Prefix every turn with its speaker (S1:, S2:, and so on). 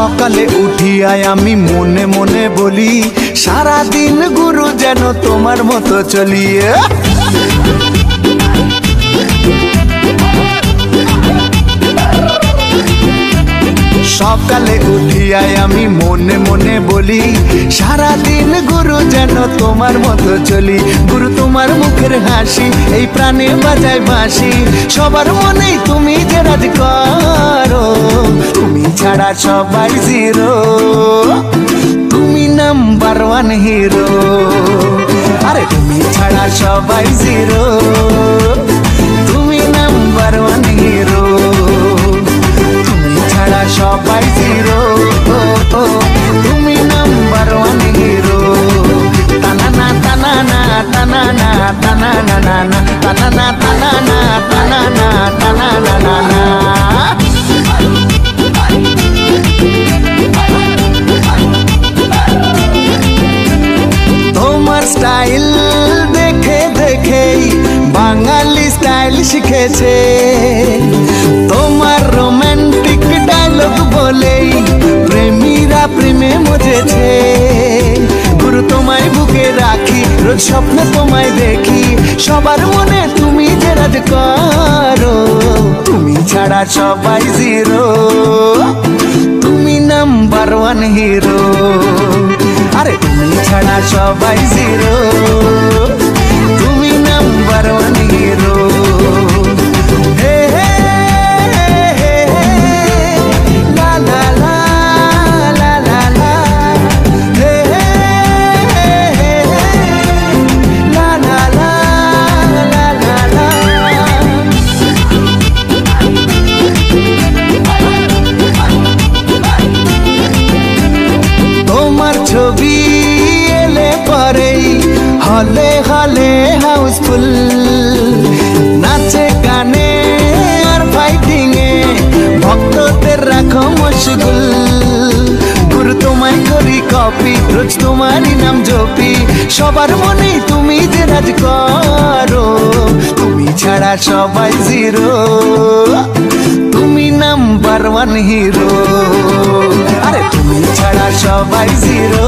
S1: সকালে উঠিয়ায় আমি মনে মনে বলি, সারা দিন গুরু যেন তোমার মতো চলি। সকালে উঠিয়ায় আমি মনে মনে বলি, সারা দিন গুরু যেন তোমার মতো চলি। গুরু তোমার মুখের হাসি, এই প্রাণে বাজায় বাঁশি, সবার মনেই তুমি যে রাজ করো। তুমি ছাড়া সবাই জিরো, তুমি নাম্বার ওয়ান হিরো। আরে তুমি ছাড়া সবাই জিরো, তুমি নাম্বার ওয়ান হিরো। তুমি ছাড়া সবাই জিরো, তুমি নাম্বার ওয়ান হিরো। তানানা তানানা তানানা তানানা নানা তানানা তানানা তানানা তানানা নানা। তোমার স্টাইল দেখে দেখেই বাঙালি স্টাইল শিখেছে। তোমার রোমান্টিক ডায়লগ বলেই প্রেমীরা প্রেমে মজেছে। গুরু তোমায় বুকে রাখি, রোজ স্বপ্নে তোমায় দেখি, সবার মনে তুমি যে রাজ করো। তুমি ছাড়া সবাই জিরো, তুমি নাম্বার ওয়ান হিরো। আরে তুমি ছাড়া সবাই জিরো, তুমি নাম্বার ওয়ান হিরো। হে হে হে লা লা লা লা লা লা, হে হে লা লা লা লা লা লা। তোমার ছবি এলে পরেই হলে হলে হাউসফুল, নাচে গানে আর ফাইটিং এ ভক্তদের রাখো মশগুল। গুরু তোমায় করি কপি, রোজ তোমারই নাম জপি, সবার মনে তুমি যে রাজ করো। তুমি ছাড়া সবাই জিরো, তুমি নাম্বার ওয়ান হিরো। আরে তুমি ছাড়া সবাই জিরো,